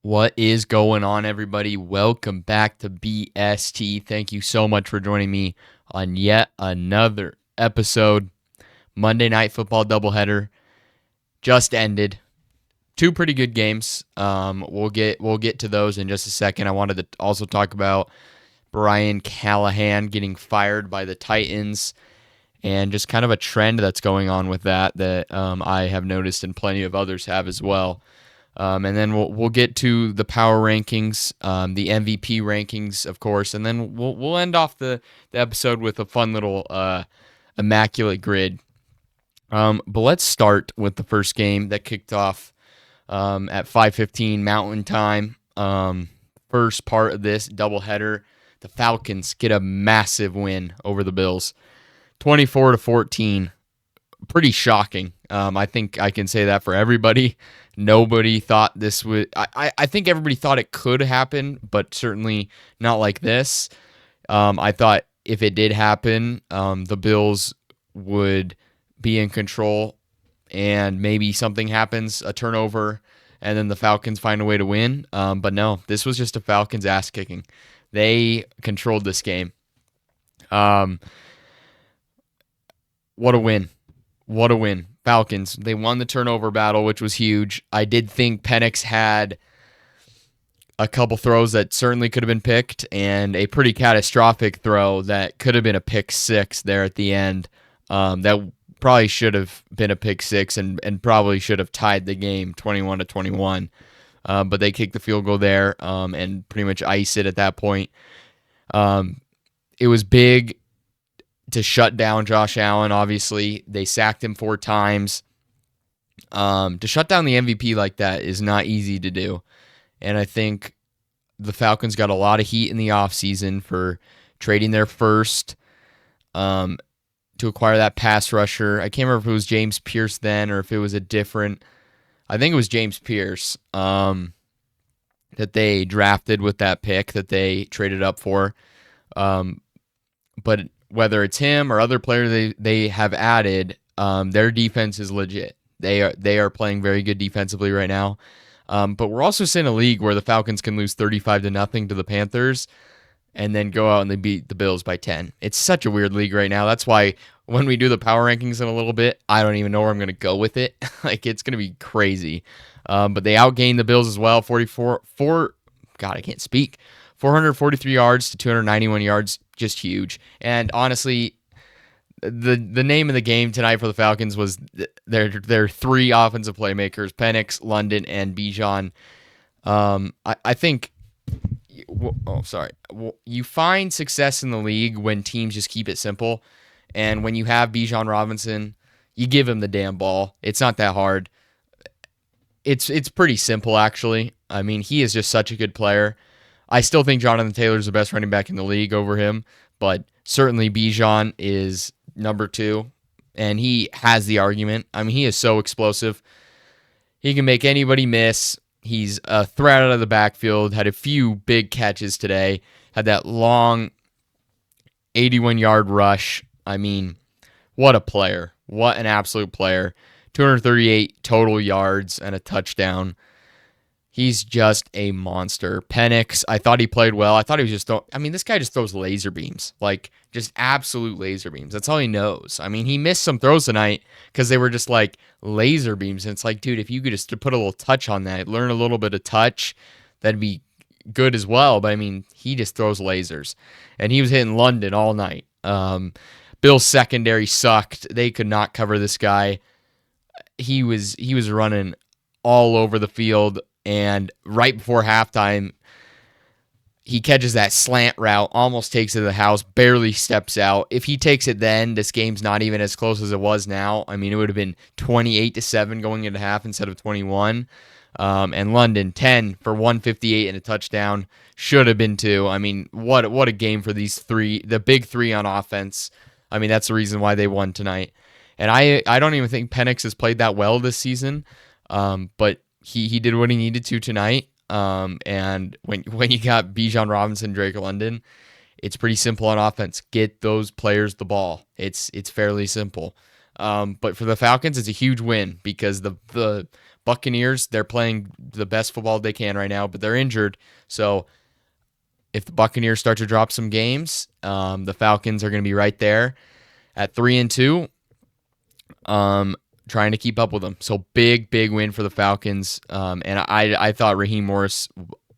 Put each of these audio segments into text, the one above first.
What is going on, everybody? Welcome back to BST. Thank you so much for joining me on yet another episode. Monday Night Football doubleheader just ended. Two pretty good games. We'll get to those in just a second. I wanted to also talk about Brian Callahan getting fired by the Titans and just kind of a trend that's going on with that I have noticed and plenty of others have as well. And then we'll get to the power rankings, the MVP rankings, of course, and then we'll end off the episode with a fun little immaculate grid. But let's start with the first game that kicked off at 5:15 Mountain Time. First part of this doubleheader, the Falcons get a massive win over the Bills, 24-14. Pretty shocking. I think I can say that for everybody. Nobody thought this would. I think everybody thought it could happen, but certainly not like this. I thought if it did happen, the Bills would be in control, and maybe something happens, a turnover, and then the Falcons find a way to win. But no, this was just a Falcons ass kicking. They controlled this game. What a win. What a win. Falcons, they won the turnover battle, which was huge. I did think Penix had a couple throws that certainly could have been picked and a pretty catastrophic throw that could have been a pick six there at the end. That probably should have been a pick six and probably should have tied the game 21-21. But they kicked the field goal there and pretty much iced it at that point. It was big to shut down Josh Allen. Obviously, they sacked him 4 times. To shut down the MVP like that is not easy to do. And I think the Falcons got a lot of heat in the offseason for trading their first to acquire that pass rusher. I can't remember if it was James Pierce then or if it was a different. I think it was James Pierce that they drafted with that pick that they traded up for. But whether it's him or other players they have added, their defense is legit. They are playing very good defensively right now. But we're also seeing a league where the Falcons can lose 35-0 to the Panthers and then go out and they beat the Bills by 10. It's such a weird league right now. That's why when we do the power rankings in a little bit, I don't even know where I'm going to go with it. Like, it's going to be crazy. But they outgained the Bills as well, 443 yards to 291 yards, just huge. And honestly, the name of the game tonight for the Falcons was their 3 offensive playmakers, Penix, London, and Bijan. I think, you find success in the league when teams just keep it simple. And when you have Bijan Robinson, you give him the damn ball. It's not that hard. It's pretty simple, actually. I mean, he is just such a good player. I still think Jonathan Taylor's the best running back in the league over him, but certainly Bijan is number 2, and he has the argument. I mean, he is so explosive. He can make anybody miss. He's a threat out of the backfield, had a few big catches today, had that long 81-yard rush. I mean, what a player. What an absolute player. 238 total yards and a touchdown. He's just a monster. Penix, I thought he played well. I thought he was just this guy just throws laser beams. Like, just absolute laser beams. That's all he knows. I mean, he missed some throws tonight because they were just like laser beams. And it's like, dude, if you could just put a little touch on that, learn a little bit of touch, that'd be good as well. But I mean, he just throws lasers. And he was hitting London all night. Bill's secondary sucked. They could not cover this guy. He was running all over the field. And right before halftime, he catches that slant route, almost takes it to the house, barely steps out. If he takes it then, this game's not even as close as it was now. I mean, it would have been 28-7 going into half instead of 21. And London, 10 for 158 and a touchdown. Should have been 2. I mean, what a game for these 3, the big 3 on offense. I mean, that's the reason why they won tonight. And I don't even think Penix has played that well this season, but he did what he needed to tonight. And when you got Bijan Robinson, Drake London, it's pretty simple on offense. Get those players the ball. It's fairly simple. But for the Falcons, it's a huge win because the Buccaneers, they're playing the best football they can right now, but they're injured. So if the Buccaneers start to drop some games, the Falcons are going to be right there at 3-2, trying to keep up with them. So big win for the Falcons. And I thought Raheem Morris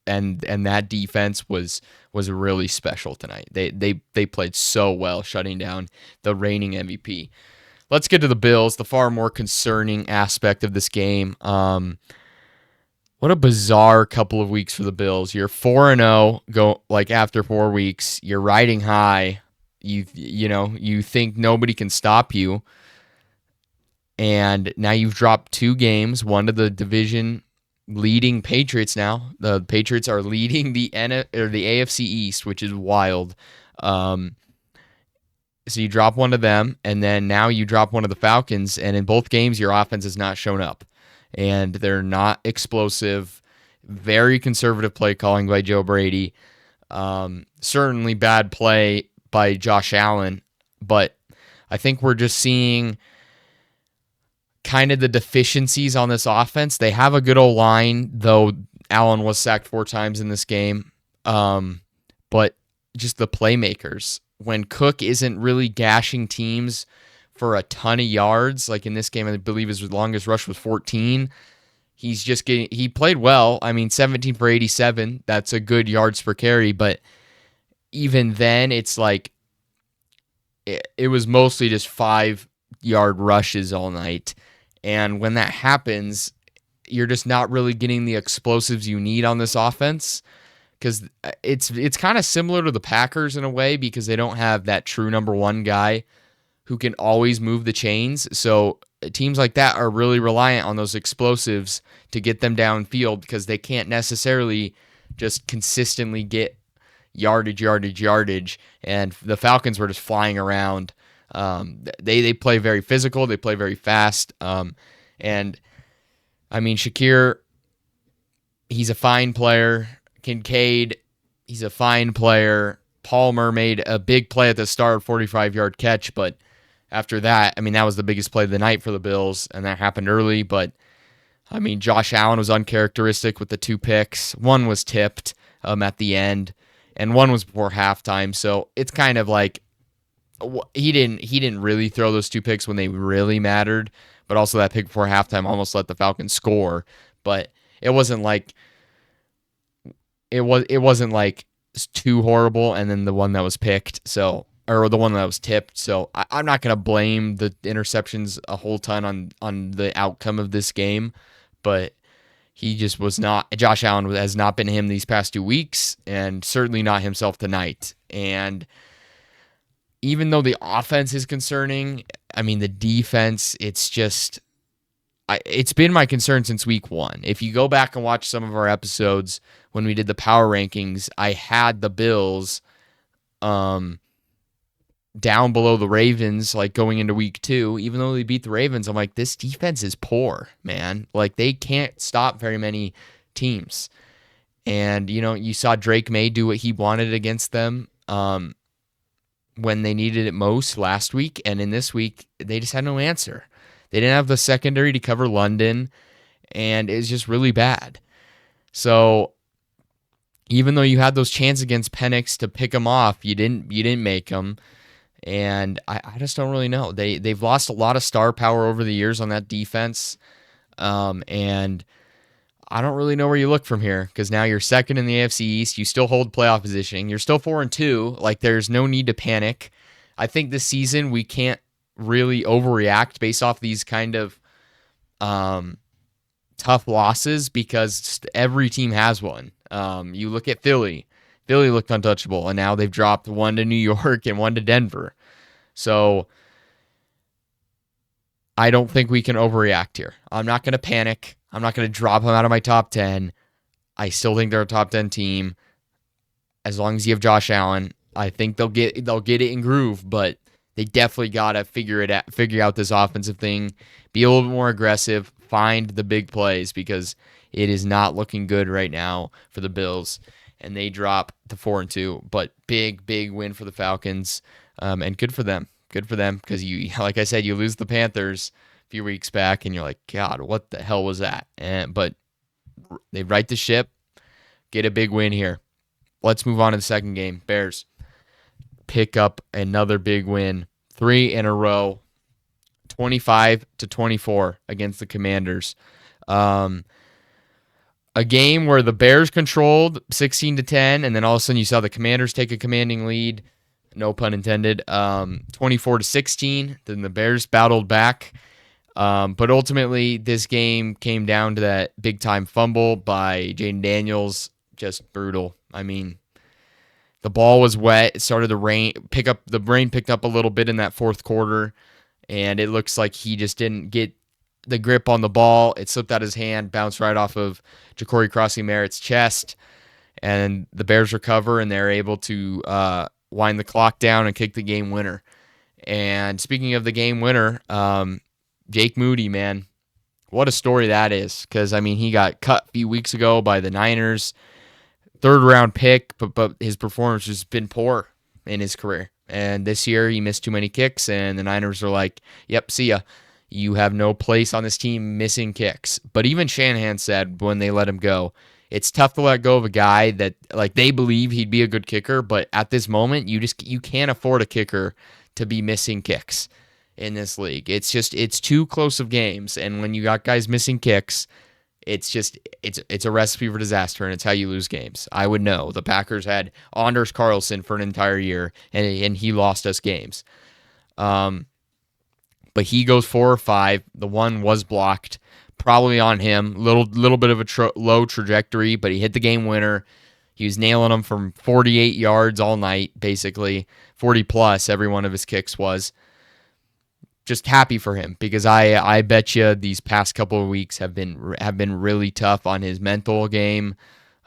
and that defense was really special tonight. They played so well, shutting down the reigning MVP. Let's get to the Bills, the far more concerning aspect of this game. What a bizarre couple of weeks for the Bills. You're 4-0, go like after 4 weeks. You're riding high. You think nobody can stop you. And now you've dropped 2 games, one to the division leading Patriots now. The Patriots are leading the AFC East, which is wild. So you drop one to them, and then now you drop one to the Falcons, and in both games your offense has not shown up. And they're not explosive. Very conservative play calling by Joe Brady. Certainly bad play by Josh Allen, but I think we're just seeing kind of the deficiencies on this offense. They have a good O-line, though Allen was sacked 4 times in this game. But just the playmakers. When Cook isn't really gashing teams for a ton of yards, like in this game, I believe his longest rush was 14. He played well. I mean, 17 for 87. That's a good yards per carry, but even then, it's like it was mostly just 5-yard rushes all night. And when that happens, you're just not really getting the explosives you need on this offense, because it's kind of similar to the Packers in a way, because they don't have that true number one guy who can always move the chains. So teams like that are really reliant on those explosives to get them downfield, because they can't necessarily just consistently get yardage. And the Falcons were just flying around. They play very physical. They play very fast. And I mean, Shakir, he's a fine player. Kincaid, he's a fine player. Palmer made a big play at the start, 45-yard catch, but after that, I mean, that was the biggest play of the night for the Bills, and that happened early. But I mean, Josh Allen was uncharacteristic with the 2 picks. One was tipped at the end, and one was before halftime. So it's kind of like he didn't really throw those 2 picks when they really mattered. But also that pick before halftime almost let the Falcons score. But it wasn't like too horrible. And then the one that was picked, or the one that was tipped. So I'm not going to blame the interceptions a whole ton on the outcome of this game, but he just was not. Josh Allen has not been him these past 2 weeks, and certainly not himself tonight. And even though the offense is concerning, I mean, the defense, it's been my concern since week 1. If you go back and watch some of our episodes when we did the power rankings, I had the Bills down below the Ravens, like going into week 2. Even though they beat the Ravens, I'm like, this defense is poor, man. Like, they can't stop very many teams. And, you saw Drake May do what he wanted against them when they needed it most last week. And in this week, they just had no answer. They didn't have the secondary to cover London, and it's just really bad. So even though you had those chances against Penix to pick them off, you didn't make them. And I just don't really know. They've lost a lot of star power over the years on that defense, and I don't really know where you look from here, because now you're second in the AFC East. You still hold playoff positioning. You're still 4-2. Like, there's no need to panic. I think this season we can't really overreact based off these kind of tough losses, because every team has one. You look at Philly. Philly looked untouchable, and now they've dropped one to New York and one to Denver. So I don't think we can overreact here. I'm not going to panic. I'm not going to drop them out of my top 10. I still think they're a top 10 team. As long as you have Josh Allen, I think they'll get it in groove, but they definitely got to figure out this offensive thing, be a little bit more aggressive, find the big plays, because it is not looking good right now for the Bills, and they drop to 4-2. But big win for the Falcons, and good for them. Good for them, because you, like I said, you lose the Panthers. few weeks back, and you're like, God, what the hell was that? But they right the ship, get a big win here. Let's move on to the second game. Bears pick up another big win, 3 in a row, 25-24 against the Commanders. A game where the Bears controlled 16-10, and then all of a sudden you saw the Commanders take a commanding lead. No pun intended. 24-16. Then the Bears battled back. But ultimately, this game came down to that big-time fumble by Jaden Daniels. Just brutal. I mean, the ball was wet. It started to rain. The rain picked up a little bit in that fourth quarter, and it looks like he just didn't get the grip on the ball. It slipped out his hand, bounced right off of Ja'Cory Crossy-Merritt's chest, and the Bears recover, and they're able to wind the clock down and kick the game winner. And speaking of the game winner, Jake Moody, man, what a story that is. Because, I mean, he got cut a few weeks ago by the Niners, third-round pick, but his performance has been poor in his career. And this year he missed too many kicks, and the Niners are like, yep, see ya. You have no place on this team missing kicks. But even Shanahan said when they let him go, it's tough to let go of a guy that like they believe he'd be a good kicker, but at this moment you can't afford a kicker to be missing kicks in this league. It's too close of games, and when you got guys missing kicks, it's a recipe for disaster, and it's how you lose games. I would know. The Packers had Anders Carlson for an entire year, and he lost us games. But he goes 4 or 5. The one was blocked, probably on him. Little bit of a low trajectory, but he hit the game winner. He was nailing them from 48 yards all night, basically 40 plus. Every one of his kicks was. Just happy for him because I bet you these past couple of weeks have been really tough on his mental game.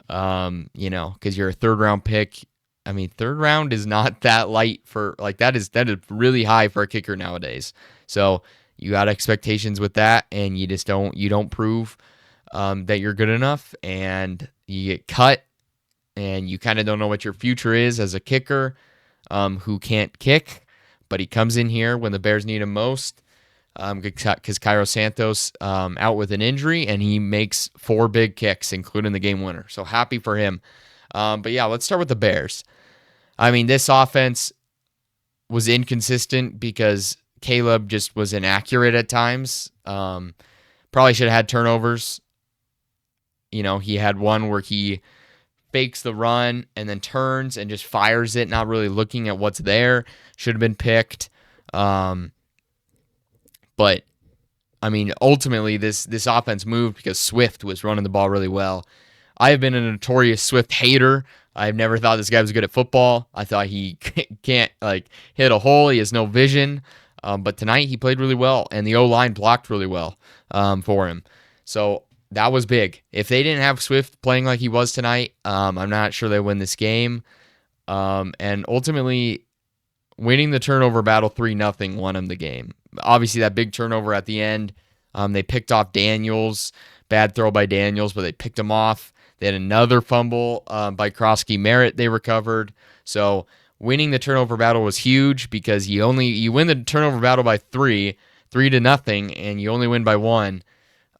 Because you're a third round pick. I mean, third round is not that light for like that is really high for a kicker nowadays. So you got expectations with that, and you don't prove that you're good enough, and you get cut, and you kind of don't know what your future is as a kicker who can't kick. But he comes in here when the Bears need him most because Cairo Santos out with an injury, and he makes 4 big kicks, including the game winner. So happy for him. But yeah, let's start with the Bears. I mean, this offense was inconsistent because Caleb just was inaccurate at times. Probably should have had turnovers. He had one where he fakes the run and then turns and just fires it, not really looking at what's there. Should have been picked. But, I mean, ultimately, this offense moved because Swift was running the ball really well. I have been a notorious Swift hater. I've never thought this guy was good at football. I thought he can't hit a hole. He has no vision. But tonight he played really well, and the O-line blocked really well for him. So that was big. If they didn't have Swift playing like he was tonight, I'm not sure they win this game. And ultimately, winning the turnover battle 3-0 won him the game. Obviously, that big turnover at the end, they picked off Daniels. Bad throw by Daniels, but they picked him off. They had another fumble by Crossy-Merritt they recovered. So winning the turnover battle was huge because you win the turnover battle by 3-0, and you only win by 1.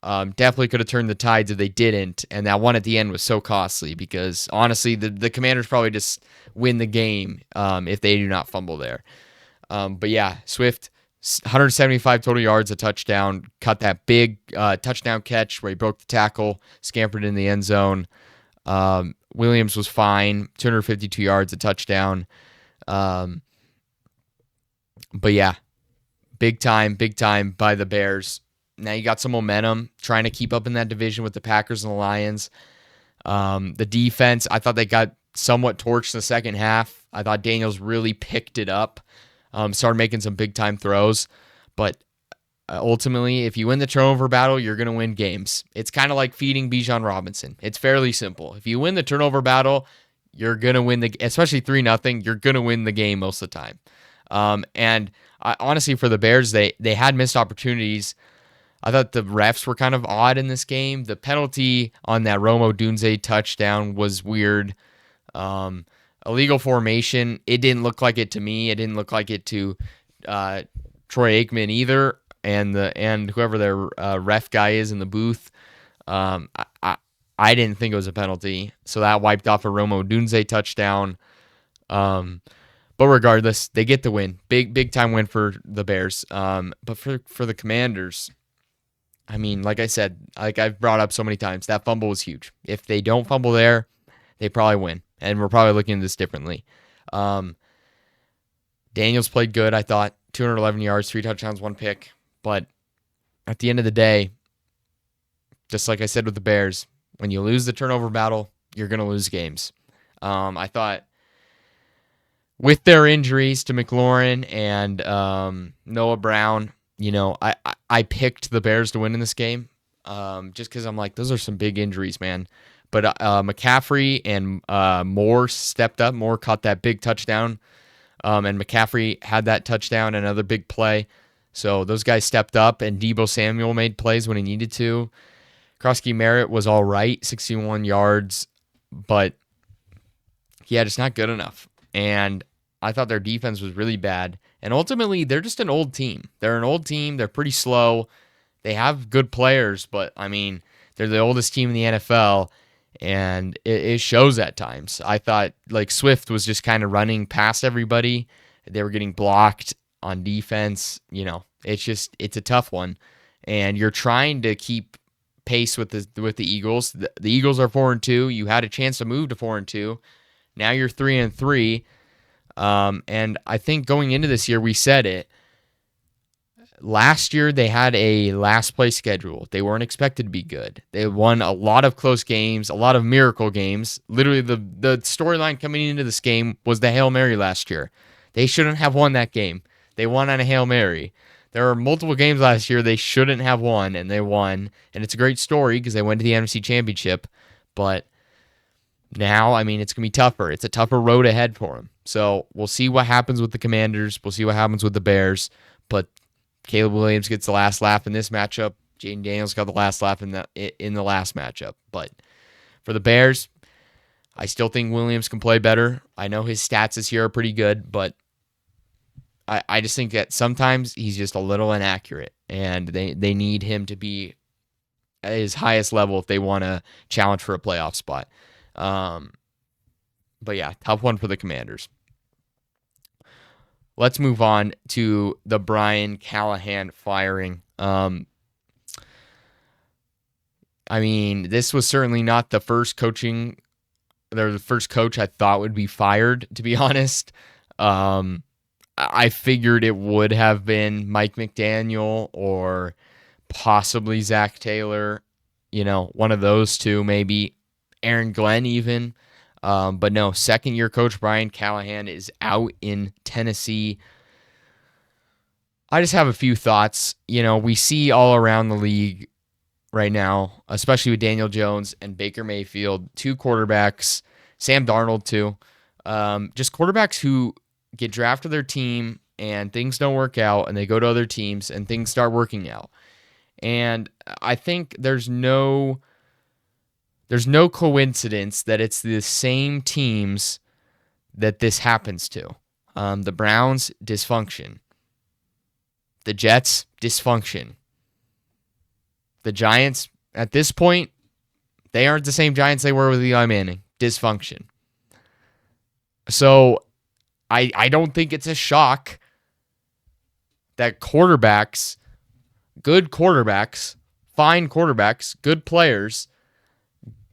Definitely could have turned the tides if they didn't, and that one at the end was so costly because honestly, the Commanders probably just win the game if they do not fumble there. But yeah, Swift, 175 total yards, a touchdown, caught that big touchdown catch where he broke the tackle, scampered in the end zone. Williams was fine, 252 yards, a touchdown. But yeah, big time by the Bears. Now you got some momentum, trying to keep up in that division with the Packers and the Lions. The defense, I thought they got somewhat torched in the second half. I thought Daniels really picked it up, started making some big-time throws. But ultimately, if you win the turnover battle, you're going to win games. It's kind of like feeding Bijan Robinson. It's fairly simple. If you win the turnover battle, you're going to win especially 3-0, you're going to win the game most of the time. Honestly, for the Bears, they had missed opportunities. I thought the refs were kind of odd in this game. The penalty on that Rome Odunze touchdown was weird. Illegal formation, it didn't look like it to me. It didn't look like it to Troy Aikman either. and whoever their ref guy is in the booth. Um, I, I I didn't think it was a penalty, so that wiped off a Romo Dunze touchdown. Um, but regardless, they get the win. Big time win for the Bears. But for the Commanders, I mean, like I said, like I've brought up so many times, that fumble was huge. If they don't fumble there, they probably win, and we're probably looking at this differently. Um, Daniels played good, I thought. 211 yards, 3 touchdowns, 1 pick. But at the end of the day, just like I said with the Bears, when you lose the turnover battle, you're going to lose games. I thought with their injuries to McLaurin and Noah Brown, I picked the Bears to win in this game just because I'm like, those are some big injuries, man. But McCaffrey and Moore stepped up. Moore caught that big touchdown. And McCaffrey had that touchdown, another big play. So those guys stepped up, and Deebo Samuel made plays when he needed to. Krosky Merritt was all right, 61 yards, but yeah, just not good enough. And I thought their defense was really bad. And ultimately, they're just an old team. They're an old team. They're pretty slow. They have good players, but I mean, they're the oldest team in the NFL. And it shows at times. I thought like Swift was just kind of running past everybody. They were getting blocked on defense. It's a tough one. And you're trying to keep pace with the Eagles. The Eagles are 4-2. You had a chance to move to 4-2. Now you're 3-3. And I think going into this year, we said it. Last year, they had a last place schedule. They weren't expected to be good. They won a lot of close games, a lot of miracle games. Literally, the storyline coming into this game was the Hail Mary last year. They shouldn't have won that game. They won on a Hail Mary. There were multiple games last year they shouldn't have won, and they won. And it's a great story because they went to the NFC Championship. But now, I mean, it's going to be tougher. It's a tougher road ahead for them. So we'll see what happens with the Commanders. We'll see what happens with the Bears. But Caleb Williams gets the last laugh in this matchup. Jaden Daniels got the last laugh in the last matchup. But for the Bears, I still think Williams can play better. I know his stats this year are pretty good, but I just think that sometimes he's just a little inaccurate, and they need him to be at his highest level if they want to challenge for a playoff spot. But yeah, tough one for the Commanders. Let's move on to the Brian Callahan firing. I mean, this was certainly not the first coach I thought would be fired, to be honest. I figured it would have been Mike McDaniel or possibly Zach Taylor, one of those two, maybe Aaron Glenn even. But no, second-year coach Brian Callahan is out in Tennessee. I just have a few thoughts. We see all around the league right now, especially with Daniel Jones and Baker Mayfield, 2 quarterbacks, Sam Darnold too, just quarterbacks who get drafted to their team and things don't work out, and they go to other teams and things start working out. And I think there's no coincidence that it's the same teams that this happens to. The Browns, dysfunction. The Jets, dysfunction. The Giants, at this point, they aren't the same Giants they were with Eli Manning. Dysfunction. So I don't think it's a shock that quarterbacks, good quarterbacks, fine quarterbacks, good players,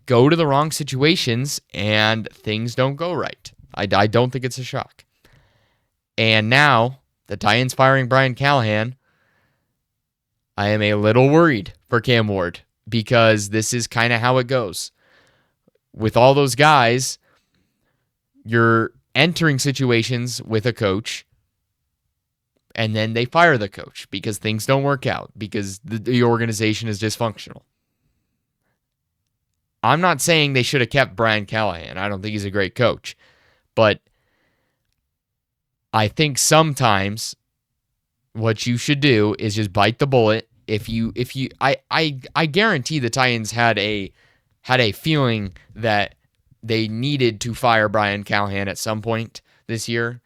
go to the wrong situations and things don't go right. I don't think it's a shock. And now the Titans firing Brian Callahan, I am a little worried for Cam Ward because this is kind of how it goes. With all those guys, you're entering situations with a coach and then they fire the coach because things don't work out, because the organization is dysfunctional. I'm not saying they should have kept Brian Callahan. I don't think he's a great coach. But I think sometimes what you should do is just bite the bullet. I guarantee the Titans had a feeling that they needed to fire Brian Callahan at some point this year.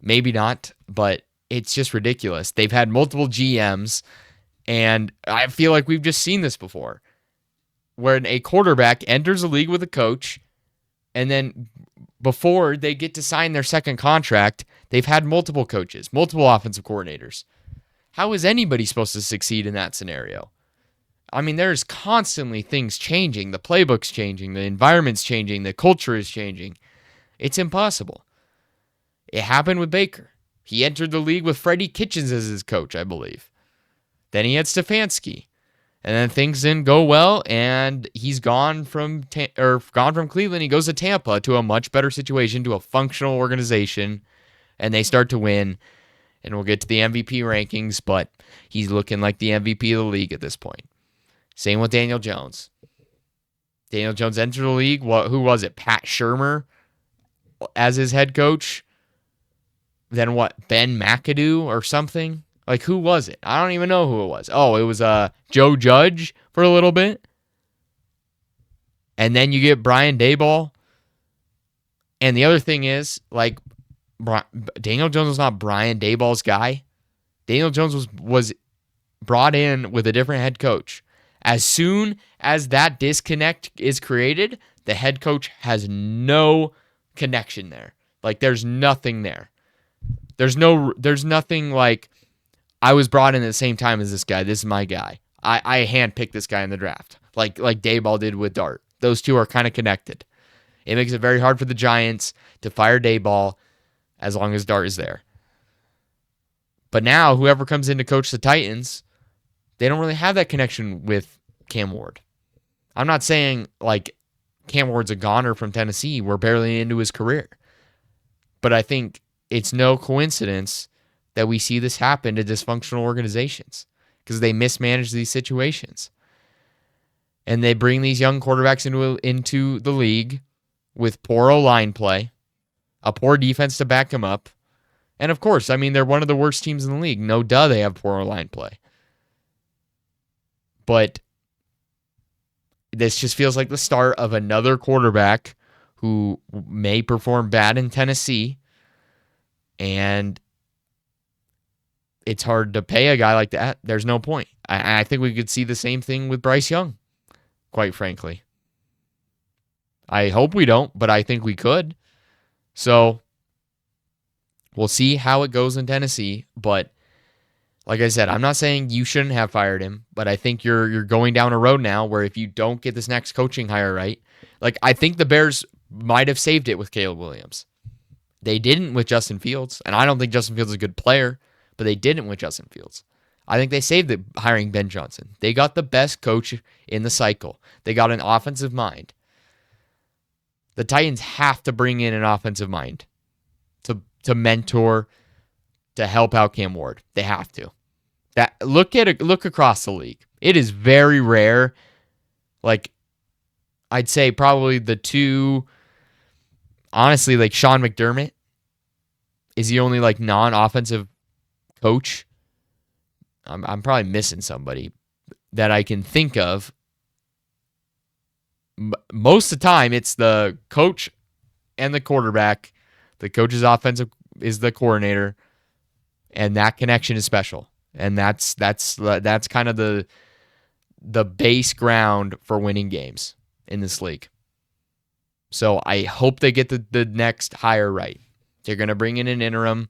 Maybe not, but It's just ridiculous. They've had multiple GMs, and I feel like we've just seen this before, where a quarterback enters the league with a coach, and then before they get to sign their second contract, they've had multiple coaches, multiple offensive coordinators. How is anybody supposed to succeed in that scenario? I mean, there's constantly things changing. The playbook's changing. The environment's changing. The culture is changing. It's impossible. It happened with Baker. He entered the league with Freddie Kitchens as his coach, I believe. Then he had Stefanski. And then things didn't go well, and he's gone from Cleveland. He goes to Tampa, to a much better situation, to a functional organization, and they start to win. And we'll get to the MVP rankings, but he's looking like the MVP of the league at this point. Same with Daniel Jones. Daniel Jones entered the league. Who was it? Pat Shurmur as his head coach. Then what? Ben McAdoo or something? Like, who was it? I don't even know who it was. Oh, it was Joe Judge for a little bit. And then you get Brian Daboll. And the other thing is, like, Daniel Jones was not Brian Daboll's guy. Daniel Jones was brought in with a different head coach. As soon as that disconnect is created, the head coach has no connection there. Like, there's nothing there. There's nothing like, I was brought in at the same time as this guy. This is my guy. I handpicked this guy in the draft, like Daboll did with Dart. Those two are kind of connected. It makes it very hard for the Giants to fire Daboll as long as Dart is there. But now, whoever comes in to coach the Titans, they don't really have that connection with Cam Ward. I'm not saying, like, Cam Ward's a goner from Tennessee. We're barely into his career. But I think it's no coincidence that we see this happen to dysfunctional organizations because they mismanage these situations. And they bring these young quarterbacks into the league with poor O-line play, a poor defense to back them up. And of course, I mean, they're one of the worst teams in the league. No duh, they have poor O-line play. But this just feels like the start of another quarterback who may perform bad in Tennessee. And it's hard to pay a guy like that. There's no point. I think we could see the same thing with Bryce Young, quite frankly. I hope we don't, but I think we could. So we'll see how it goes in Tennessee. But like I said, I'm not saying you shouldn't have fired him, but I think you're going down a road now where if you don't get this next coaching hire right, like I think the Bears might have saved it with Caleb Williams. They didn't with Justin Fields, and I don't think Justin Fields is a good player, but they didn't with Justin Fields. I think they saved it hiring Ben Johnson. They got the best coach in the cycle. They got an offensive mind. The Titans have to bring in an offensive mind to mentor, to help out Cam Ward. They have to. Look across the league. It is very rare. Like, I'd say probably the two, honestly, like Sean McDermott is the only like non-offensive coach. I'm probably missing somebody that I can think of. Most of the time, it's the coach and the quarterback. The coach's offensive is the coordinator, and that connection is special. And that's kind of the base ground for winning games in this league. So I hope they get the next hire right. They're going to bring in an interim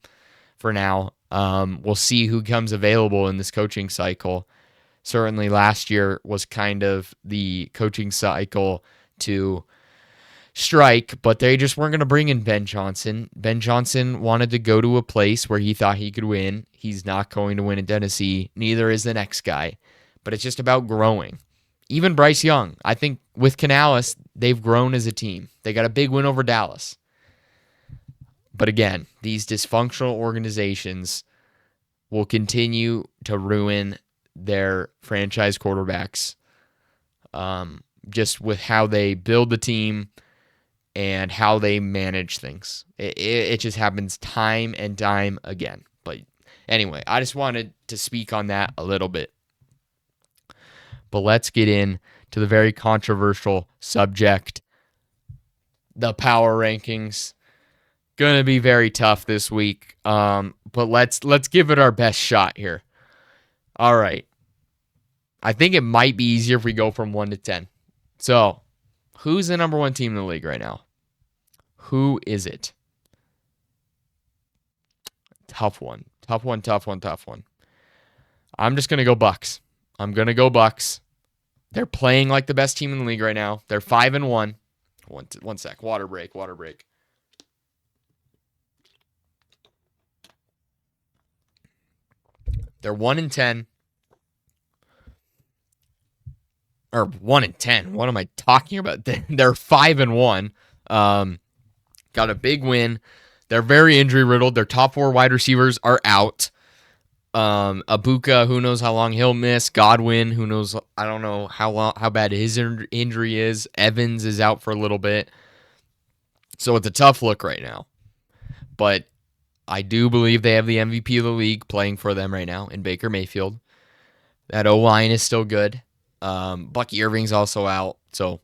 for now. We'll see who comes available in this coaching cycle. Certainly last year was kind of the coaching cycle to strike, but they just weren't going to bring in Ben Johnson. Ben Johnson wanted to go to a place where he thought he could win. He's not going to win in Tennessee. Neither is the next guy. But it's just about growing. Even Bryce Young, I think with Canales, they've grown as a team. They got a big win over Dallas. But again, these dysfunctional organizations will continue to ruin their franchise quarterbacks just with how they build the team and how they manage things. It just happens time and time again. But anyway, I just wanted to speak on that a little bit. But let's get in to the very controversial subject, the power rankings. going to be very tough this week. But let's give it our best shot here. All right. I think it might be easier if we go from 1 to 10. So, who's the number one team in the league right now? Who is it? Tough one. I'm just going to go Bucks. They're playing like the best team in the league right now. They're 5-1. One sec. Water break. They're 1-10. Or 1-10. What am I talking about? They're 5-1. Got a big win. They're very injury riddled. Their top 4 wide receivers are out. Abuka, who knows how long he'll miss. Godwin, who knows, I don't know how bad his injury is. Evans is out for a little bit. So it's a tough look right now. But I do believe they have the MVP of the league playing for them right now in Baker Mayfield. That O-line is still good. Bucky Irving's also out. So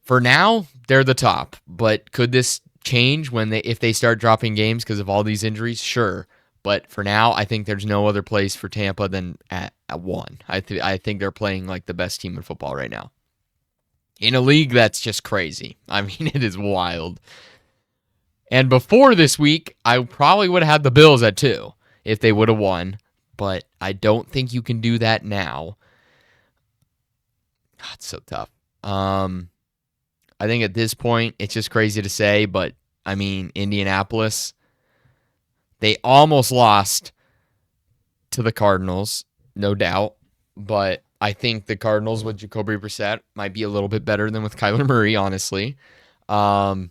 for now, they're the top. But could this change if they start dropping games because of all these injuries? Sure. But for now, I think there's no other place for Tampa than at 1. I think they're playing like the best team in football right now. In a league that's just crazy. I mean, it is wild. And before this week, I probably would have had the Bills at 2 if they would have won. But I don't think you can do that now. God, it's so tough. I think at this point, it's just crazy to say, but I mean, Indianapolis, they almost lost to the Cardinals, no doubt. But I think the Cardinals with Jacoby Brissett might be a little bit better than with Kyler Murray, honestly. And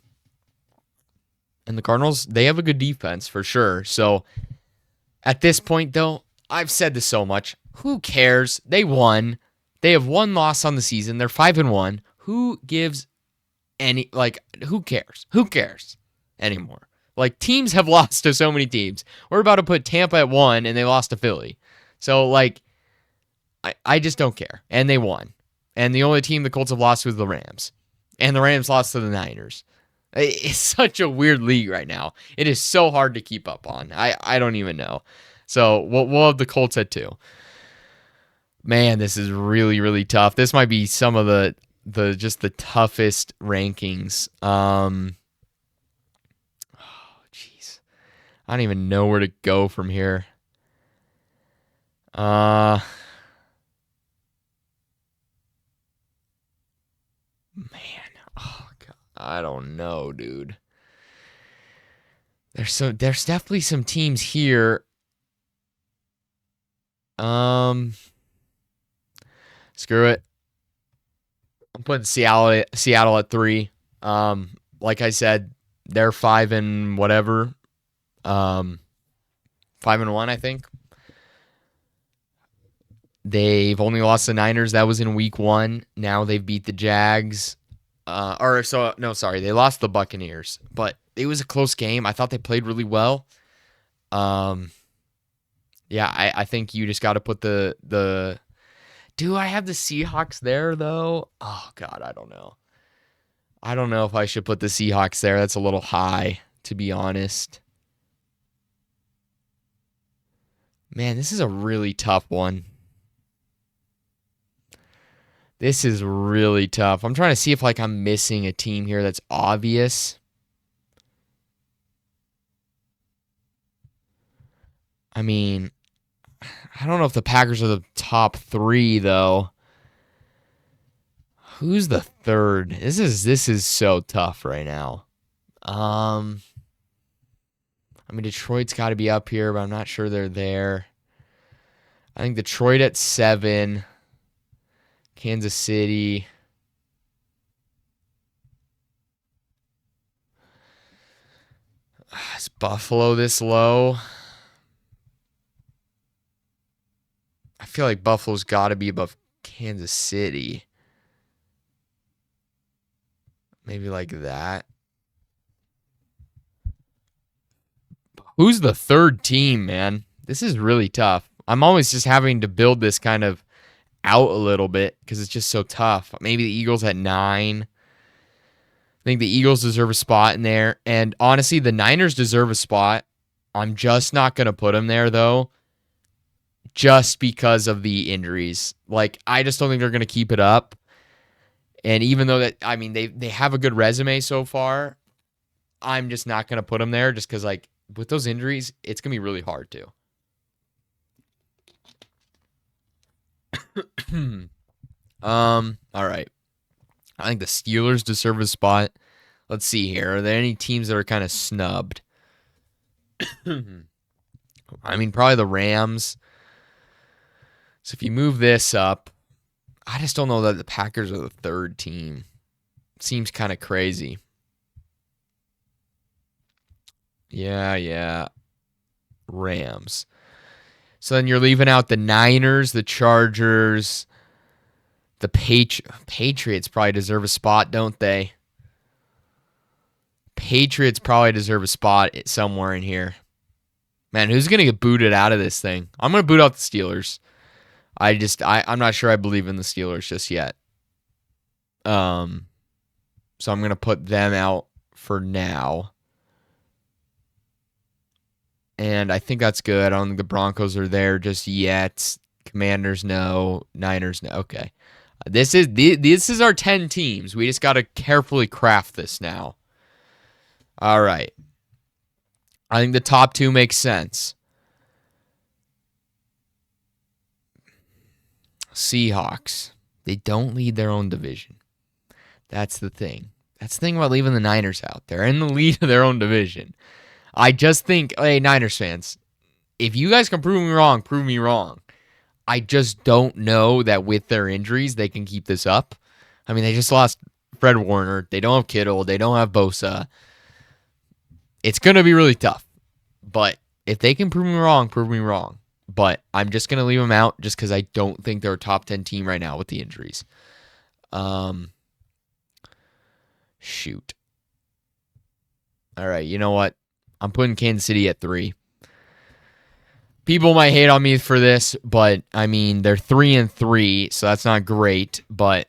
the Cardinals, they have a good defense for sure. So at this point, though, I've said this so much. Who cares? They won. They have 1 loss on the season. They're 5-1. Who gives who cares? Who cares anymore? Like, teams have lost to so many teams. We're about to put Tampa at 1, and they lost to Philly. So, like, I just don't care. And they won. And the only team the Colts have lost was the Rams. And the Rams lost to the Niners. It's such a weird league right now. It is so hard to keep up on. I don't even know. So, we'll have the Colts at 2. Man, this is really, really tough. This might be some of the toughest rankings. Oh, jeez. I don't even know where to go from here. Man. Oh, God. I don't know, dude. There's definitely some teams here. Screw it. I'm putting Seattle at 3. Like I said, they're 5 and whatever. 5-1, I think. They've only lost the Niners. That was in week 1. Now they've beat the Jags. They lost the Buccaneers. But it was a close game. I thought they played really well. I think you just got to put the. Do I have the Seahawks there, though? Oh, God, I don't know. I don't know if I should put the Seahawks there. That's a little high, to be honest. Man, this is a really tough one. This is really tough. I'm trying to see if I'm missing a team here that's obvious. I mean, I don't know if the Packers are the top 3, though. Who's the third? This is so tough right now. I mean, Detroit's got to be up here, but I'm not sure they're there. I think Detroit at 7. Kansas City. Is Buffalo this low? I feel like Buffalo's got to be above Kansas City. Maybe like that. Who's the third team, man? This is really tough. I'm always just having to build this kind of out a little bit because it's just so tough. Maybe the Eagles at 9. think the Eagles deserve a spot in there. And honestly, the Niners deserve a spot. I'm just not going to put them there, though, just because of the injuries. Like, I just don't think they're going to keep it up. And even though that, I mean, they have a good resume so far, I'm just not going to put them there just because, like, with those injuries, it's going to be really hard to. All right. I think the Steelers deserve a spot. Let's see here. Are there any teams that are kind of snubbed? I mean, probably the Rams. So if you move this up, I just don't know that the Packers are the third team. Seems kind of crazy. Yeah. Rams. So then you're leaving out the Niners, the Chargers, the Patriots probably deserve a spot, don't they? Patriots probably deserve a spot somewhere in here. Man, who's going to get booted out of this thing? I'm going to boot out the Steelers. I'm not sure I believe in the Steelers just yet. So I'm going to put them out for now. And I think that's good. I don't think the Broncos are there just yet. Commanders, no. Niners, no. Okay. This is our 10 teams. We just got to carefully craft this now. All right. I think the top two make sense. Seahawks. They don't lead their own division. That's the thing. That's the thing about leaving the Niners out. They're in the lead of their own division. I just think, hey, Niners fans, if you guys can prove me wrong, prove me wrong. I just don't know that with their injuries, they can keep this up. I mean, they just lost Fred Warner. They don't have Kittle. They don't have Bosa. It's going to be really tough. But if they can prove me wrong, prove me wrong. But I'm just going to leave them out just because I don't think they're a top 10 team right now with the injuries. Shoot. All right, you know what? I'm putting Kansas City at 3. People might hate on me for this, but I mean, they're 3-3, so that's not great, but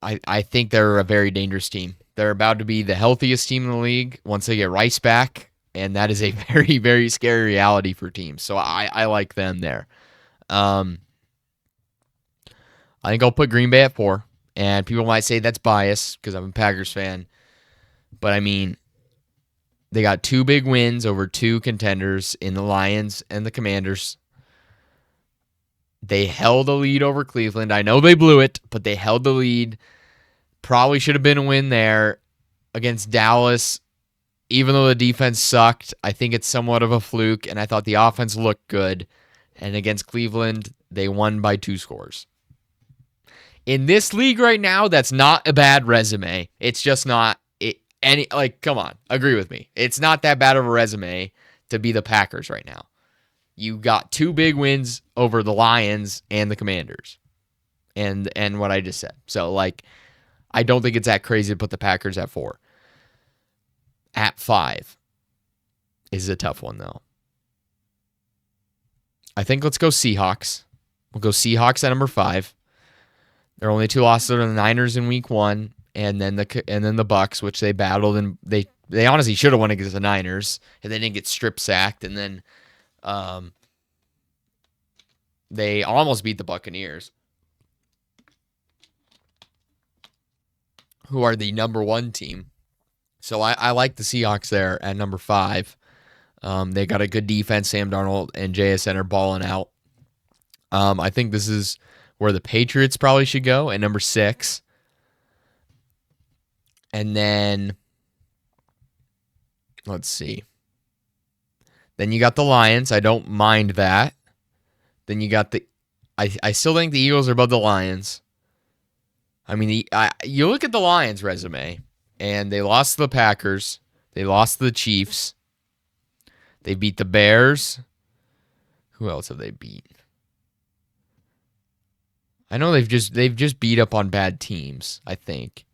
I think they're a very dangerous team. They're about to be the healthiest team in the league once they get Rice back, and that is a very, very scary reality for teams. So I like them there. I think I'll put Green Bay at 4, and people might say that's bias because I'm a Packers fan, but I mean, they got 2 big wins over 2 contenders in the Lions and the Commanders. They held a lead over Cleveland. I know they blew it, but they held the lead. Probably should have been a win there against Dallas. Even though the defense sucked, I think it's somewhat of a fluke, and I thought the offense looked good. And against Cleveland, they won by 2 scores. In this league right now, that's not a bad resume. It's just not. Come on, agree with me. It's not that bad of a resume to be the Packers right now. You got 2 big wins over the Lions and the Commanders. And what I just said. So, I don't think it's that crazy to put the Packers at 4. At 5 is a tough one, though. I think let's go Seahawks. We'll go Seahawks at number 5. There are only 2 losses to the Niners in week 1. And then the Bucks, which they battled, and they honestly should have won against the Niners, and they didn't get strip sacked, and then they almost beat the Buccaneers, who are the number 1 team. So I like the Seahawks there at number 5. They got a good defense. Sam Darnold and JSN are balling out. I think this is where the Patriots probably should go at number 6. And then, let's see. Then you got the Lions. I don't mind that. Then you got I still think the Eagles are above the Lions. I mean, you look at the Lions' resume, and they lost to the Packers. They lost to the Chiefs. They beat the Bears. Who else have they beat? I know they've just beat up on bad teams, I think.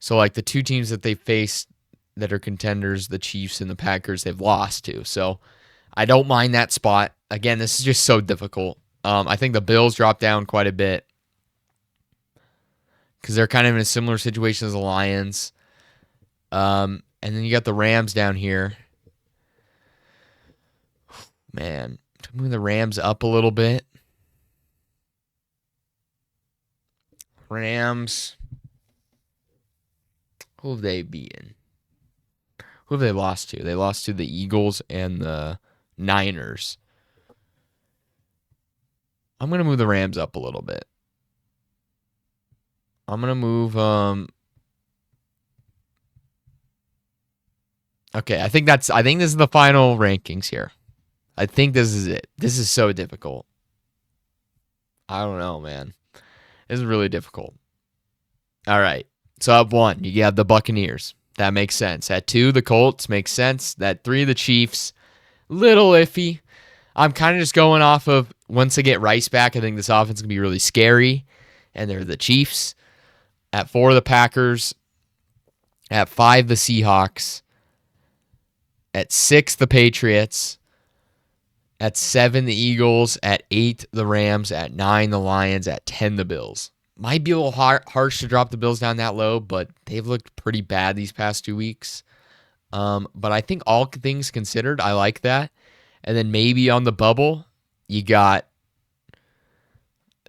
So, the 2 teams that they faced that are contenders, the Chiefs and the Packers, they've lost to. So, I don't mind that spot. Again, this is just so difficult. I think the Bills dropped down quite a bit. because they're kind of in a similar situation as the Lions. And then you got the Rams down here. Man, move the Rams up a little bit. Rams. Who have they beaten? Who have they lost to? They lost to the Eagles and the Niners. I'm going to move the Rams up a little bit. I'm going to move okay, I think this is the final rankings here. I think this is it. This is so difficult. I don't know, man. This is really difficult. All right. So up 1, you have the Buccaneers. That makes sense. At 2, the Colts makes sense. At 3, the Chiefs. Little iffy. I'm kind of just going off of once they get Rice back, I think this offense is going to be really scary. And they're the Chiefs. At 4, the Packers. At 5, the Seahawks. At 6, the Patriots. At 7, the Eagles. At 8, the Rams. At 9, the Lions. At 10, the Bills. Might be a little harsh to drop the Bills down that low, but they've looked pretty bad these past 2 weeks. But I think all things considered, I like that. And then maybe on the bubble, you got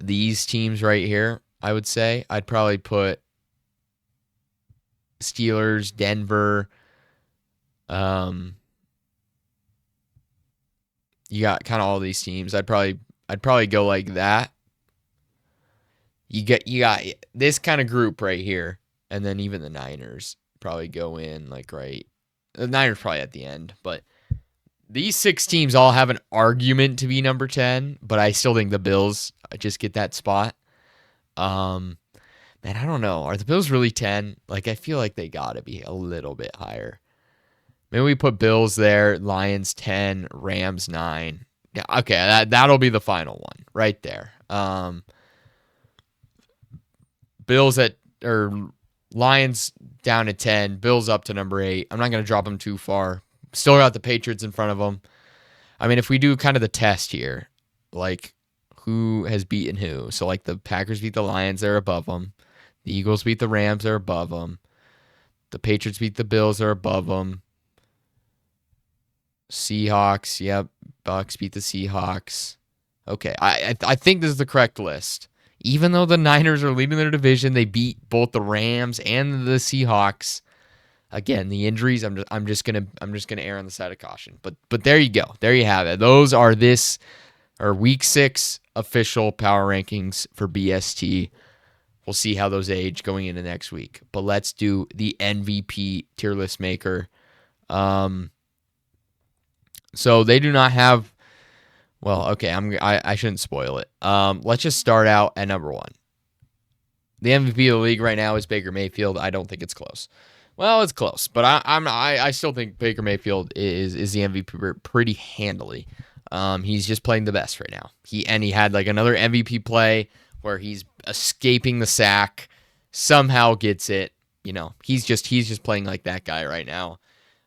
these teams right here, I would say. I'd probably put Steelers, Denver. You got kind of all these teams. I'd probably go like that. You got this kind of group right here, and then even the Niners probably go in like right. The Niners probably at the end, but these 6 teams all have an argument to be number 10, but I still think the Bills just get that spot. Man, I don't know. Are the Bills really 10? Like, I feel like they got to be a little bit higher. Maybe we put Bills there, Lions 10, Rams 9. Yeah, okay, that'll be the final one right there. Bills or Lions down to 10, Bills up to number 8. I'm not going to drop them too far. Still got the Patriots in front of them. I mean, if we do kind of the test here, like who has beaten who? So like the Packers beat the Lions, they're above them. The Eagles beat the Rams, they're above them. The Patriots beat the Bills, they're above them. Seahawks, yep. Bucks beat the Seahawks. Okay, I think this is the correct list. Even though the Niners are leading their division, they beat both the Rams and the Seahawks. Again, the injuries, I'm just gonna err on the side of caution. But there you go. There you have it. Those are week 6 official power rankings for BST. We'll see how those age going into next week. But let's do the MVP tier list maker. So they do not have. Well, okay, I shouldn't spoil it. Let's just start out at number 1. The MVP of the league right now is Baker Mayfield. I don't think it's close. Well, it's close, but I still think Baker Mayfield is the MVP pretty handily. He's just playing the best right now. He had like another MVP play where he's escaping the sack, somehow gets it. You know, he's just playing like that guy right now.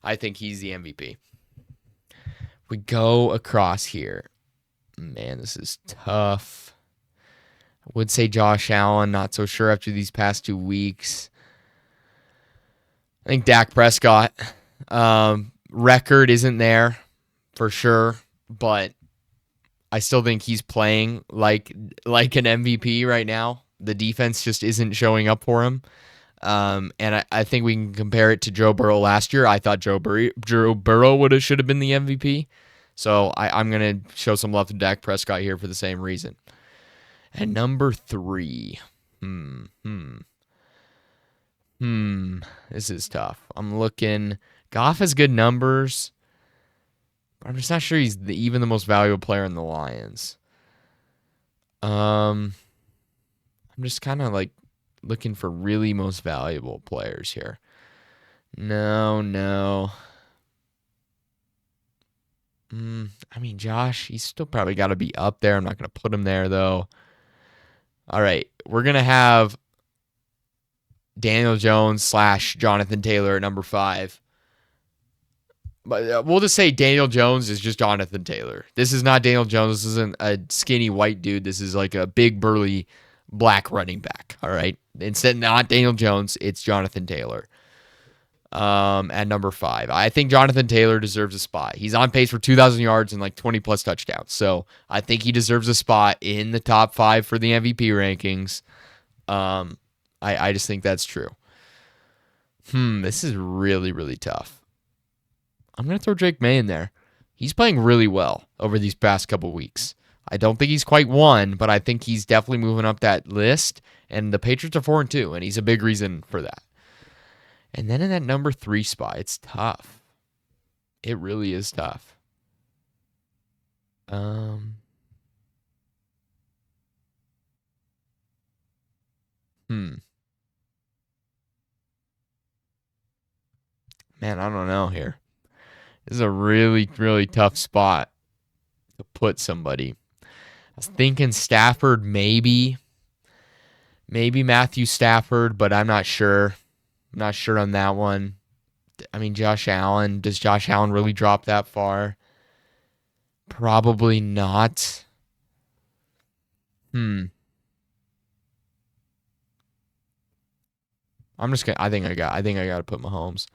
I think he's the MVP. We go across here. Man, this is tough. I would say Josh Allen, not so sure after these past 2 weeks. I think Dak Prescott. Record isn't there for sure, but I still think he's playing like an MVP right now. The defense just isn't showing up for him. And I think we can compare it to Joe Burrow last year. I thought Joe Burrow should have been the MVP. So I'm going to show some love to Dak Prescott here for the same reason. And number 3. This is tough. I'm looking. Goff has good numbers, but I'm just not sure he's even the most valuable player in the Lions. I'm just kind of like looking for really most valuable players here. No. I mean, Josh, he's still probably got to be up there. I'm not going to put him there, though. All right, we're going to have Daniel Jones / Jonathan Taylor at number 5. But we'll just say Daniel Jones is just Jonathan Taylor. This is not Daniel Jones. This isn't a skinny white dude. This is like a big, burly black running back. All right. Instead, not Daniel Jones, it's Jonathan Taylor. At number 5. I think Jonathan Taylor deserves a spot. He's on pace for 2,000 yards and like 20 plus touchdowns. So I think he deserves a spot in the top 5 for the MVP rankings. I just think that's true. This is really, really tough. I'm going to throw Drake May in there. He's playing really well over these past couple weeks. I don't think he's quite won, but I think he's definitely moving up that list. And the Patriots are 4-2, and he's a big reason for that. And then in that number 3 spot, it's tough. It really is tough. Man, I don't know here. This is a really, really tough spot to put somebody. I was thinking Stafford, maybe Matthew Stafford, but I'm not sure. I'm not sure on that one. I mean, Josh Allen. Does Josh Allen really drop that far? Probably not. I'm just gonna. I think I got to put Mahomes.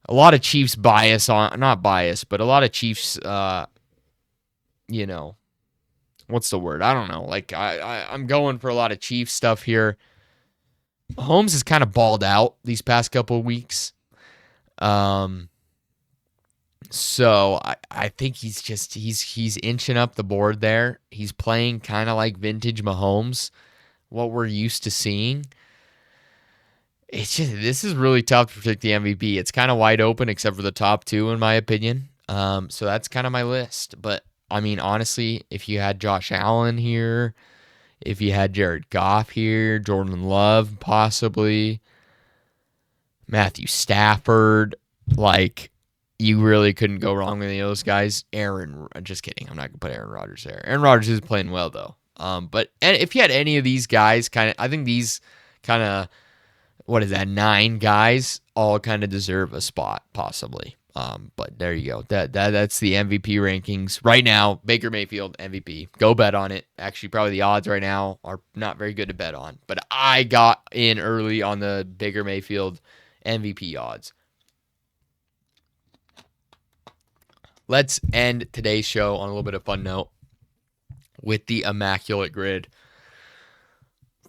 A lot of Chiefs bias on, not bias, but a lot of Chiefs. What's the word? I don't know. Like I'm going for a lot of Chiefs stuff here. Mahomes has kind of balled out these past couple of weeks. So I think he's inching up the board there. He's playing kind of like vintage Mahomes, what we're used to seeing. This is really tough to predict the MVP. It's kind of wide open except for the top 2 in my opinion. So that's kind of my list. But I mean, honestly, if you had Josh Allen here, if you had Jared Goff here, Jordan Love possibly, Matthew Stafford, like you really couldn't go wrong with any of those guys. Just kidding. I'm not gonna put Aaron Rodgers there. Aaron Rodgers is playing well though. But if you had any of these guys, I think these kind of, 9 guys all kind of deserve a spot possibly. But there you go. That's the MVP rankings right now. Baker Mayfield MVP. Go bet on it. Actually, probably the odds right now are not very good to bet on. But I got in early on the Baker Mayfield MVP odds. Let's end today's show on a little bit of fun note with the immaculate grid.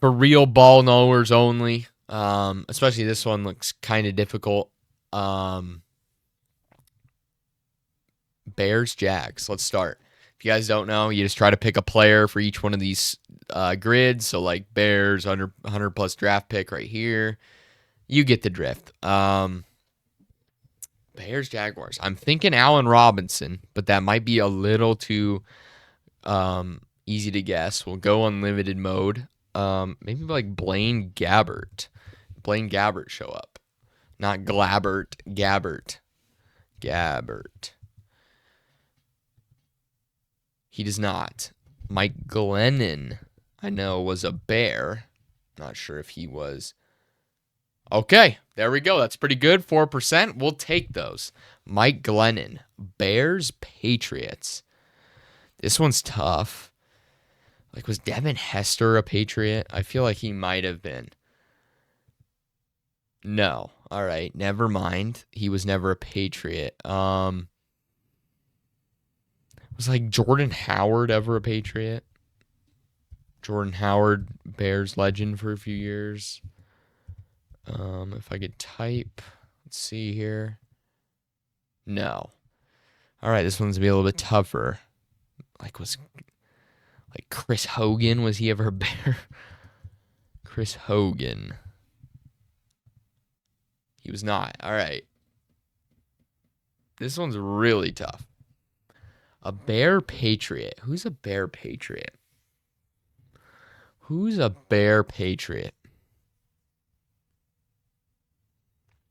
For real ball knowers only. Especially this one looks kind of difficult. Bears, Jags. Let's start. If you guys don't know, you just try to pick a player for each one of these grids. So like Bears, 100 plus draft pick right here. You get the drift. Bears, Jaguars. I'm thinking Allen Robinson, but that might be a little too easy to guess. We'll go unlimited mode. Maybe like Blaine Gabbert. Blaine Gabbert show up. Not Glabbert, Gabbert. Gabbert. He does not. Mike Glennon, I know, was a Bear. Not sure if he was. Okay, there we go. That's pretty good. 4%. We'll take those. Mike Glennon. Bears, Patriots. This one's tough. Like, was Devin Hester a Patriot? I feel like he might have been. No. All right, never mind. He was never a Patriot. Was like Jordan Howard ever a Patriot? Jordan Howard, Bears legend for a few years. If I could type, let's see here. No. All right, this one's gonna be a little bit tougher. Like Chris Hogan, was he ever a Bear? Chris Hogan. He was not. All right. This one's really tough. A Bear Patriot. Who's a Bear Patriot? Who's a Bear Patriot?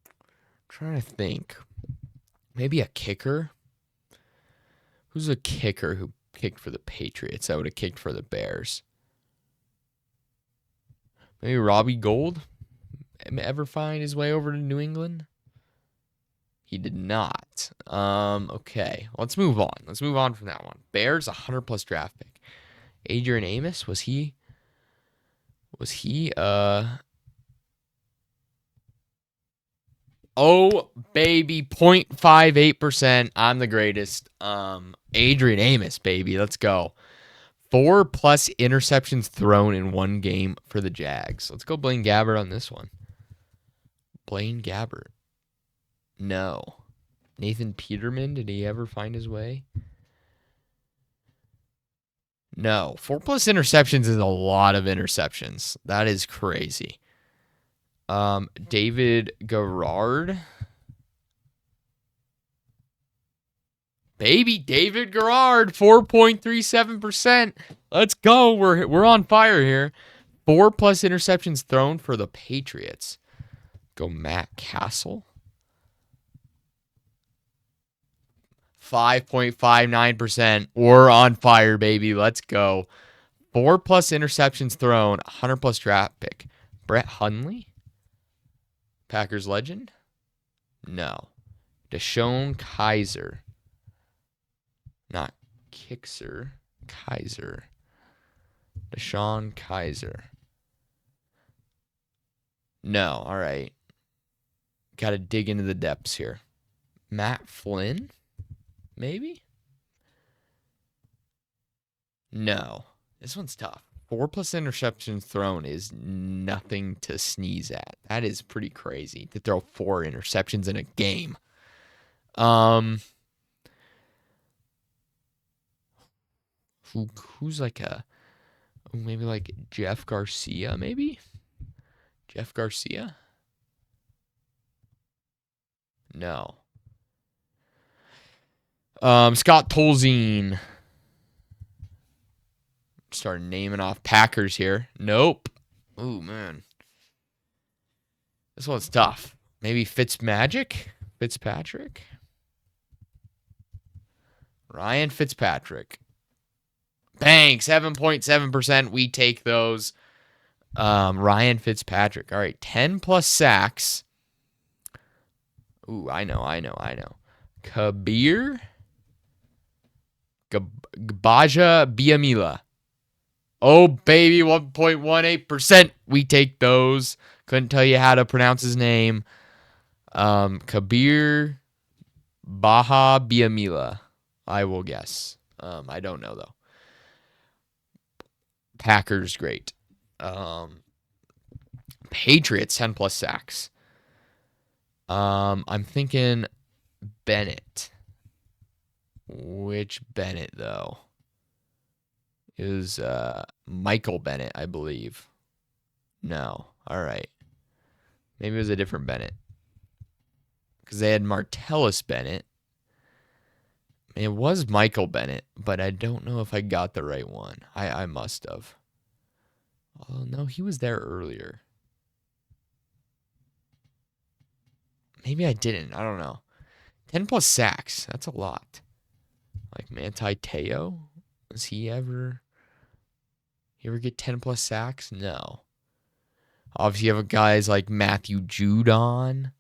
I'm trying to think. Maybe a kicker? Who's a kicker who kicked for the Patriots that would have kicked for the Bears? Maybe Robbie Gould? Ever find his way over to New England? He did not. Okay, let's move on. Let's move on from that one. Bears, 100 plus draft pick. Adrian Amos, was he Was he oh baby 0.58%. I'm the greatest. Adrian Amos, baby. Let's go. 4+ interceptions thrown in one game for the Jags. Let's go Blaine Gabbert on this one. Blaine Gabbert. No. Nathan Peterman, did he ever find his way? No. 4+ interceptions is a lot of interceptions. That is crazy. David Garrard. Baby David Garrard, 4.37%. Let's go. We're on fire here. 4+ interceptions thrown for the Patriots. Go Matt Castle. 5.59%. We're on fire, baby. Let's go. 4+ interceptions thrown, 100+ draft pick. Brett Hundley? Packers legend? No. Deshaun Kaiser. Not Kixer. Kaiser. Deshaun Kaiser. No. All right. Got to dig into the depths here. Matt Flynn? Maybe? No. This one's tough. 4+ interceptions thrown is nothing to sneeze at. That is pretty crazy to throw 4 interceptions in a game. Who's like maybe like Jeff Garcia, maybe? Jeff Garcia? No. Scott Tolzien. Start naming off Packers here. Nope. Ooh, man. This one's tough. Maybe Fitzpatrick? Ryan Fitzpatrick. Bang, 7.7%. We take those. Ryan Fitzpatrick. All right, 10+ sacks. Ooh, I know. Kabir Gbaja Biamila. Oh, baby, 1.18%. We take those. Couldn't tell you how to pronounce his name. Kabir Baha Biamila. I will guess. I don't know, though. Packers, great. Patriots, 10+ sacks. I'm thinking Bennett. Which Bennett, though? It was Michael Bennett, I believe. No. All right. Maybe it was a different Bennett. Because they had Martellus Bennett. It was Michael Bennett, but I don't know if I got the right one. I must have. Oh, no, he was there earlier. Maybe I didn't. I don't know. 10+ sacks. That's a lot. Like Manti Te'o? Was he ever... You ever get 10+ sacks? No. Obviously, you have guys like Matthew Judon.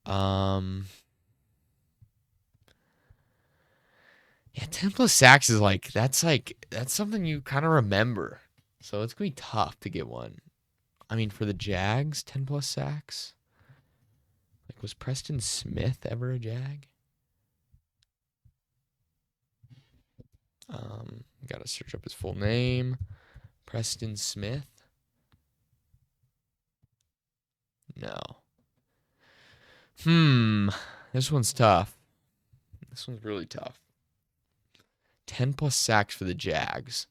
Yeah, 10+ sacks is that's something you kind of remember. So it's going to be tough to get one. I mean, for the Jags, 10+ sacks? Like, was Preston Smith ever a Jag? Got to search up his full name. Preston Smith. No. This one's tough. This one's really tough. 10+ sacks for the Jags.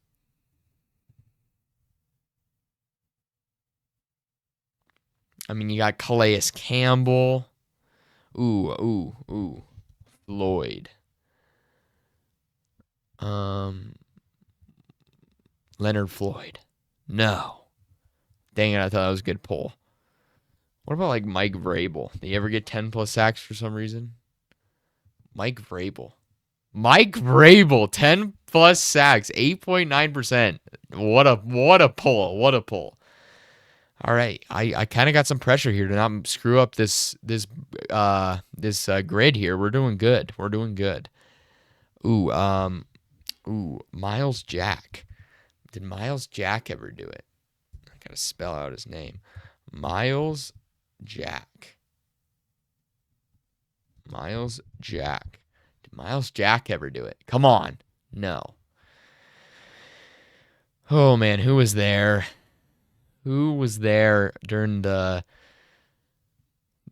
I mean, you got Calais Campbell. Ooh. Floyd. Leonard Floyd. No. Dang it, I thought that was a good pull. What about like Mike Vrabel? Did he ever get 10+ sacks for some reason? Mike Vrabel, 10+ sacks, 8.9%. What a pull. All right, I kind of got some pressure here to not screw up this grid here. We're doing good. Ooh, Miles Jack. Did Miles Jack ever do it? gotta spell out his name. Miles Jack. Miles Jack. Did Miles Jack ever do it? Come on. No. Oh, man. Who was there? Who was there during the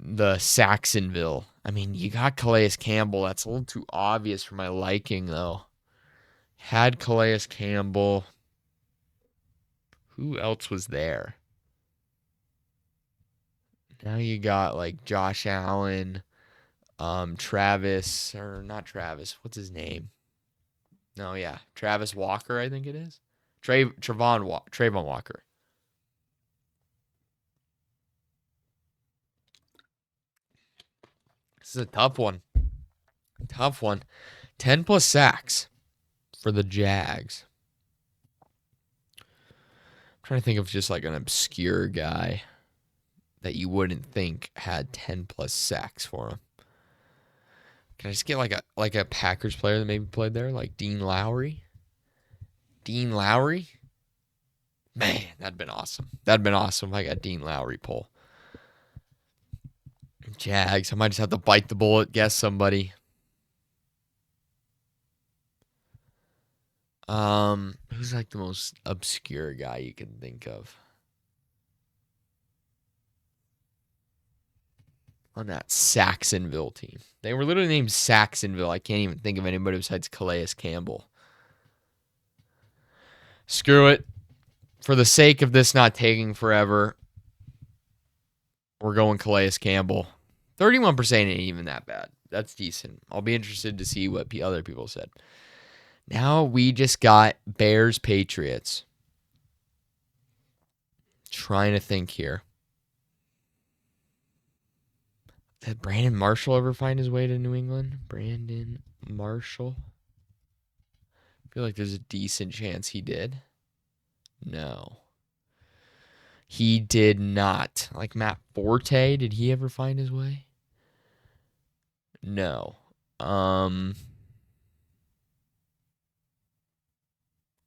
Saxonville? I mean, you got Calais Campbell. That's a little too obvious for my liking, though. Had Calais Campbell. Who else was there? Now you got like Josh Allen, Travis, or not Travis. What's his name? No, yeah, Travis Walker, I think it is. Trayvon Walker. This is a tough one. 10 plus sacks for the Jags. I'm trying to think of just like an obscure guy that you wouldn't think had 10 plus sacks for him. Can I just get like a Packers player that maybe played there, like Dean Lowry? Dean Lowry? Man, that'd been awesome. That'd been awesome if I got Dean Lowry pull. Jags, I might just have to bite the bullet, guess somebody. Who's like the most obscure guy you can think of on that Saxonville team? They were literally named Saxonville. I can't even think of anybody besides Calais Campbell. Screw it. For the sake of this not taking forever, we're going Calais Campbell. 31% ain't even that bad. That's decent. I'll be interested to see what other people said. Now we just got Bears Patriots. Trying to think here. Did Brandon Marshall ever find his way to New England? Brandon Marshall? I feel like there's a decent chance he did. No. He did not. Like Matt Forte, did he ever find his way? No.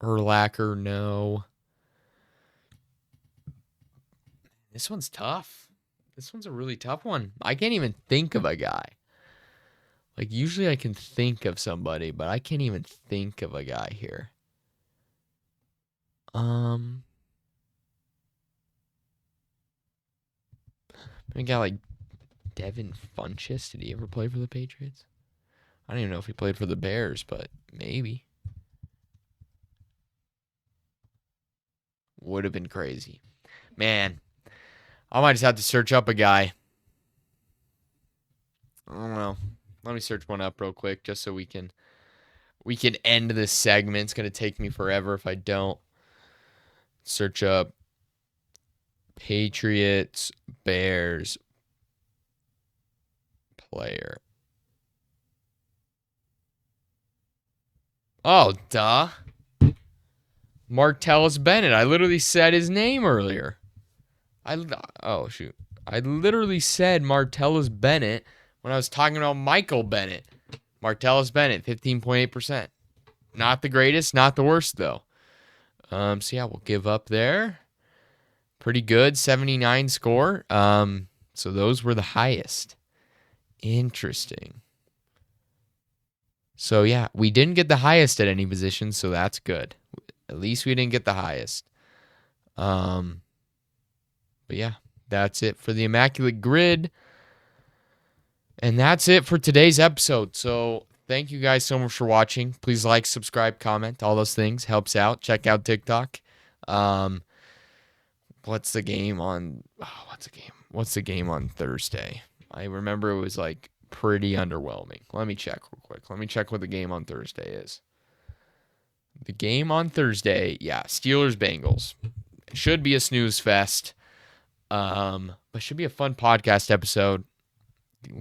Urlacher, no. This one's tough. This one's a really tough one. I can't even think of a guy. Like, usually I can think of somebody, but I can't even think of a guy here. We got like Devin Funchess. Did he ever play for the Patriots? I don't even know if he played for the Bears, but maybe. Would have been crazy. Man, I might just have to search up a guy. I don't know. Let me search one up real quick just so we can end this segment. It's going to take me forever if I don't. Search up Patriots, Bears player. Oh, duh. Martellus Bennett. I literally said his name earlier. Oh, shoot. I literally said Martellus Bennett when I was talking about Michael Bennett. Martellus Bennett, 15.8%. Not the greatest, not the worst, though. So, yeah, we'll give up there. Pretty good, 79 score. So those were the highest. Interesting. So, yeah, we didn't get the highest at any position, so that's good. At least we didn't get the highest. But, yeah, that's it for the Immaculate Grid. And that's it for today's episode. So thank you guys so much for watching. Please like, subscribe, comment, all those things. Helps out. Check out TikTok. What's the game on Thursday? I remember it was like pretty underwhelming. Let me check real quick. Let me check what the game on Thursday is. The game on Thursday, yeah, Steelers-Bengals. It should be a snooze fest. But should be a fun podcast episode.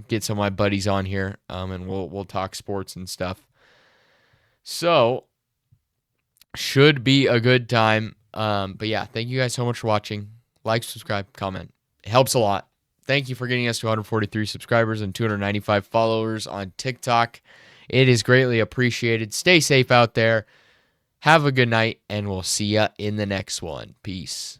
Get some of my buddies on here, and we'll talk sports and stuff. So, should be a good time. But yeah, thank you guys so much for watching. Like, subscribe, comment. It helps a lot. Thank you for getting us to 143 subscribers and 295 followers on TikTok. It is greatly appreciated. Stay safe out there. Have a good night, and we'll see ya in the next one. Peace.